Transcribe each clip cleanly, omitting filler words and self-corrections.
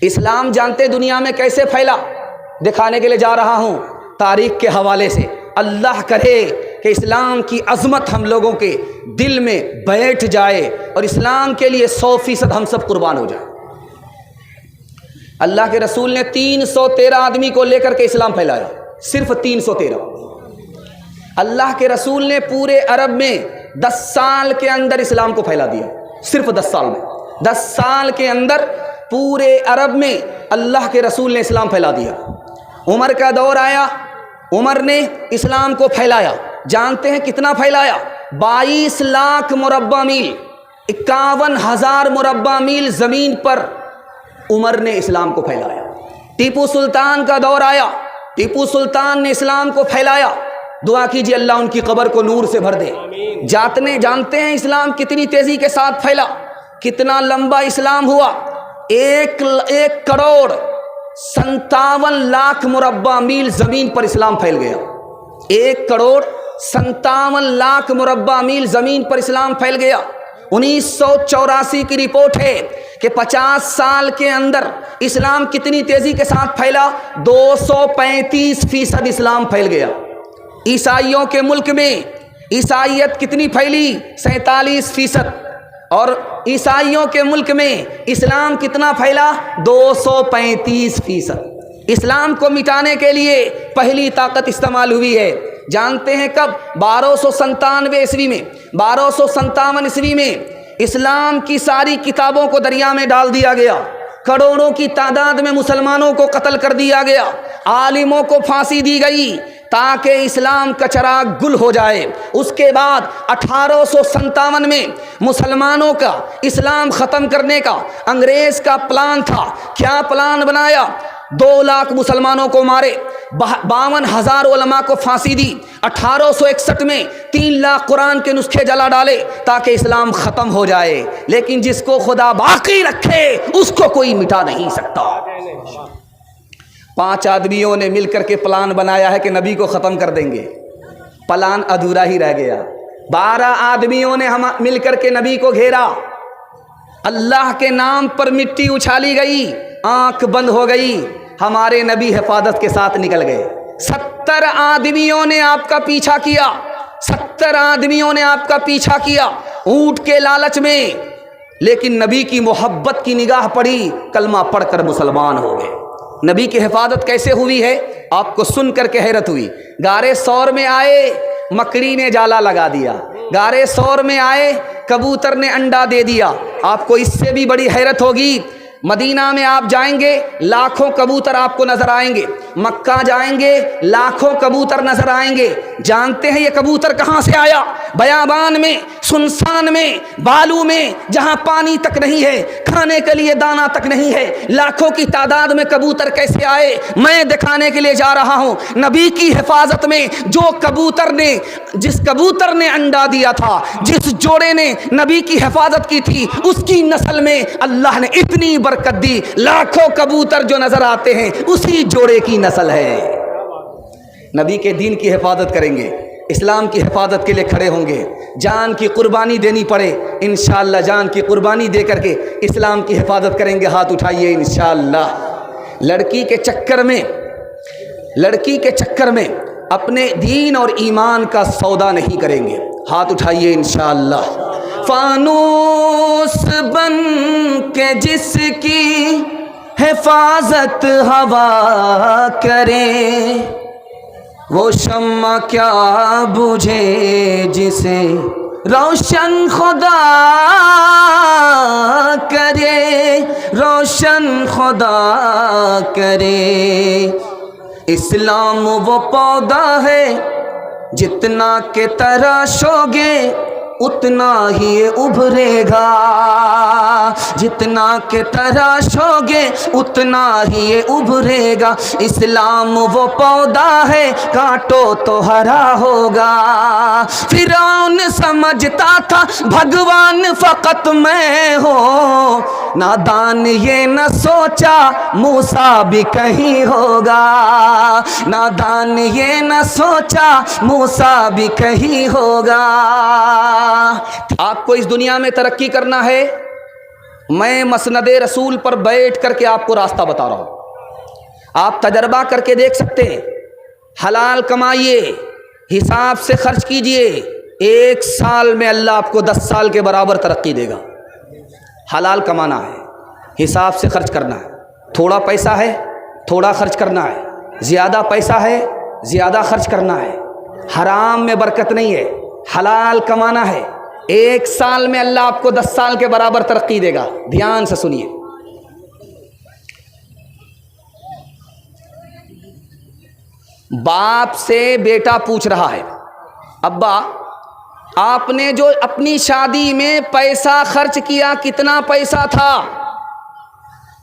اسلام جانتے دنیا میں کیسے پھیلا؟ دکھانے کے لیے جا رہا ہوں تاریخ کے حوالے سے۔ اللہ کرے کہ اسلام کی عظمت ہم لوگوں کے دل میں بیٹھ جائے اور اسلام کے لیے 100% ہم سب قربان ہو جائیں۔ اللہ کے رسول نے 313 آدمی کو لے کر کے اسلام پھیلایا، صرف 313۔ اللہ کے رسول نے پورے عرب میں 10 سال کے اندر اسلام کو پھیلا دیا، صرف 10 سال میں۔ 10 سال کے اندر پورے عرب میں اللہ کے رسول نے اسلام پھیلا دیا۔ عمر کا دور آیا، عمر نے اسلام کو پھیلایا۔ جانتے ہیں کتنا پھیلایا؟ 22 لاکھ مربع میل، 51,000 مربع میل زمین پر عمر نے اسلام کو پھیلایا۔ ٹیپو سلطان کا دور آیا، ٹیپو سلطان نے اسلام کو پھیلایا۔ دعا کیجیے اللہ ان کی قبر کو نور سے بھر دے۔ جانتے ہیں اسلام کتنی تیزی کے ساتھ پھیلا، کتنا لمبا اسلام ہوا؟ 1,57,00,000 مربع میل زمین پر اسلام پھیل گیا۔ 1,57,00,000 مربع میل زمین پر اسلام پھیل گیا۔ 1984 کی رپورٹ ہے کہ 50 سال کے اندر اسلام کتنی تیزی کے ساتھ پھیلا؟ 235% اسلام پھیل گیا۔ عیسائیوں کے ملک میں عیسائیت کتنی پھیلی؟ 47%۔ اور عیسائیوں کے ملک میں اسلام کتنا پھیلا؟ 235%۔ اسلام کو مٹانے کے لیے پہلی طاقت استعمال ہوئی ہے، جانتے ہیں کب؟ 1297 عیسوی میں۔ 1257 عیسوی میں اسلام کی ساری کتابوں کو دریا میں ڈال دیا گیا، کروڑوں کی تعداد میں مسلمانوں کو قتل کر دیا گیا، عالموں کو پھانسی دی گئی تاکہ اسلام کا چراغ گل ہو جائے۔ اس کے بعد 1857 میں مسلمانوں کا اسلام ختم کرنے کا انگریز کا پلان تھا۔ کیا پلان بنایا؟ 2 لاکھ مسلمانوں کو مارے، 52,000 علماء کو پھانسی دی۔ 1861 میں 3 لاکھ قرآن کے نسخے جلا ڈالے تاکہ اسلام ختم ہو جائے۔ لیکن جس کو خدا باقی رکھے اس کو کوئی مٹا نہیں سکتا۔ 5 آدمیوں نے مل کر کے پلان بنایا ہے کہ نبی کو ختم کر دیں گے، پلان ادھورا ہی رہ گیا۔ 12 آدمیوں نے مل کر کے نبی کو گھیرا، اللہ کے نام پر مٹی اچھالی گئی، آنکھ بند ہو گئی، ہمارے نبی حفاظت کے ساتھ نکل گئے۔ 70 آدمیوں نے آپ کا پیچھا کیا، 70 آدمیوں نے آپ کا پیچھا کیا اونٹ کے لالچ میں، لیکن نبی کی محبت کی نگاہ پڑی، کلمہ پڑھ کر مسلمان ہو گئے۔ نبی کی حفاظت کیسے ہوئی ہے آپ کو سن کر کے حیرت ہوئی۔ غار ثور میں آئے، مکڑی نے جالا لگا دیا۔ غار ثور میں آئے، کبوتر نے انڈا دے دیا۔ آپ کو اس سے بھی بڑی حیرت ہوگی، مدینہ میں آپ جائیں گے لاکھوں کبوتر آپ کو نظر آئیں گے، مکہ جائیں گے لاکھوں کبوتر نظر آئیں گے۔ جانتے ہیں یہ کبوتر کہاں سے آیا؟ بیابان میں، سنسان میں، بالو میں، جہاں پانی تک نہیں ہے، کھانے کے لیے دانہ تک نہیں ہے، لاکھوں کی تعداد میں کبوتر کیسے آئے؟ میں دکھانے کے لیے جا رہا ہوں نبی کی حفاظت میں جس کبوتر نے انڈا دیا تھا، جس جوڑے نے نبی کی حفاظت کی تھی، اس کی نسل میں اللہ نے اتنی برکت دی، لاکھوں کبوتر جو نظر آتے ہیں اسی جوڑے کی نسل ہے۔ نبی کے دین کی حفاظت کریں گے، اسلام کی حفاظت کے لیے کھڑے ہوں گے، جان کی قربانی دینی پڑے انشاءاللہ جان کی قربانی دے کر کے اسلام کی حفاظت کریں گے۔ ہاتھ اٹھائیے انشاءاللہ۔ لڑکی کے چکر میں اپنے دین اور ایمان کا سودا نہیں کریں گے۔ ہاتھ اٹھائیے انشاءاللہ۔ فانوس بن کے جس کی حفاظت ہوا کرے، وہ شمع کیا بجھے جسے روشن خدا کرے، روشن خدا کرے۔ اسلام وہ پودا ہے جتنا کہ تراشو گے اتنا ہی ابھرے گا، جتنا کہ تراشو گے اتنا ہی ابھرے گا۔ اسلام وہ پودا ہے کاٹو تو ہرا ہوگا۔ فرعون سمجھتا تھا بھگوان فقط میں ہوں، نادان یہ نہ سوچا موسیٰ بھی کہیں ہوگا، نادان یہ نہ سوچا موسیٰ بھی کہیں ہوگا۔ آپ کو اس دنیا میں ترقی کرنا ہے میں مسند رسول پر بیٹھ کر کے آپ کو راستہ بتا رہا ہوں. آپ تجربہ کر کے دیکھ سکتے ہیں. حلال کمائیے, حساب سے خرچ کیجئے, 1 سال میں اللہ آپ کو 10 سال کے برابر ترقی دے گا. حلال کمانا ہے, حساب سے خرچ کرنا ہے. تھوڑا پیسہ ہے تھوڑا خرچ کرنا ہے, زیادہ پیسہ ہے زیادہ خرچ کرنا ہے. حرام میں برکت نہیں ہے, حلال کمانا ہے. 1 سال میں اللہ آپ کو 10 سال کے برابر ترقی دے گا. دھیان سے سنیے. باپ سے بیٹا پوچھ رہا ہے, ابا آپ نے جو اپنی شادی میں پیسہ خرچ کیا کتنا پیسہ تھا؟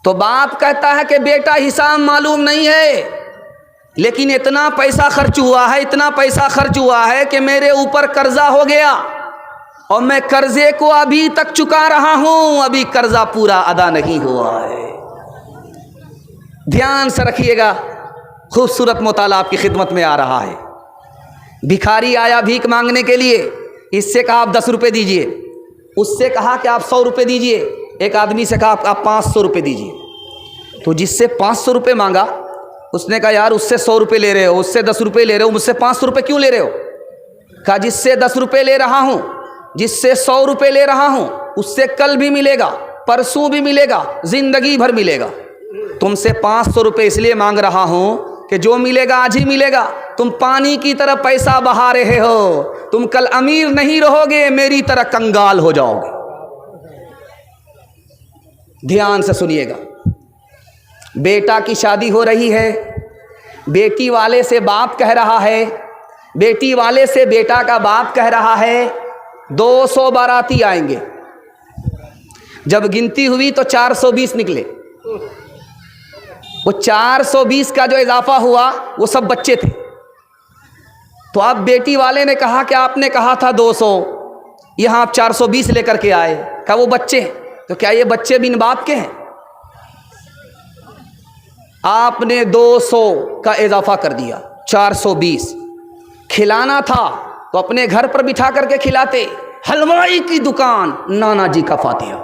تو باپ کہتا ہے کہ بیٹا حساب معلوم نہیں ہے, لیکن اتنا پیسہ خرچ ہوا ہے, اتنا پیسہ خرچ ہوا ہے کہ میرے اوپر قرضہ ہو گیا اور میں قرضے کو ابھی تک چکا رہا ہوں, ابھی قرضہ پورا ادا نہیں ہوا ہے. دھیان سے رکھیے گا, خوبصورت مطالعہ آپ کی خدمت میں آ رہا ہے. بھکاری آیا بھیک مانگنے کے لیے, اس سے کہا آپ 10 روپے دیجئے, اس سے کہا کہ آپ 100 روپے دیجئے, ایک آدمی سے کہا آپ 500 روپے دیجئے. تو جس سے 500 روپے مانگا اس نے کہا یار اس سے 100 روپے لے رہے ہو, اس سے 10 روپے لے رہے ہو, مجھ سے 500 روپے کیوں لے رہے ہو؟ کہا جس سے 10 روپے لے رہا ہوں, جس سے 100 روپے لے رہا ہوں, اس سے کل بھی ملے گا, پرسوں بھی ملے گا, زندگی بھر ملے گا. تم سے 500 روپے اس لیے مانگ رہا ہوں کہ جو ملے گا آج ہی ملے گا. تم پانی کی طرح پیسہ بہا رہے ہو, تم کل امیر نہیں رہو گے, میری طرح کنگال ہو جاؤ گے. دھیان سے سنیے گا. بیٹا کی شادی ہو رہی ہے, بیٹی والے سے باپ کہہ رہا ہے, بیٹی والے سے بیٹا کا باپ کہہ رہا ہے 200 باراتی آئیں گے. جب گنتی ہوئی تو 420 نکلے. وہ 420 کا جو اضافہ ہوا وہ سب بچے تھے. تو اب بیٹی والے نے کہا کہ آپ نے کہا تھا 200, یہاں آپ 420 لے کر کے آئے. کہا وہ بچے ہیں. تو کیا یہ بچے بن باپ کے ہیں؟ آپ نے 200 کا اضافہ کر دیا, 420. کھلانا تھا تو اپنے گھر پر بٹھا کر کے کھلاتے. حلوائی کی دکان, نانا جی کا فاتحہ.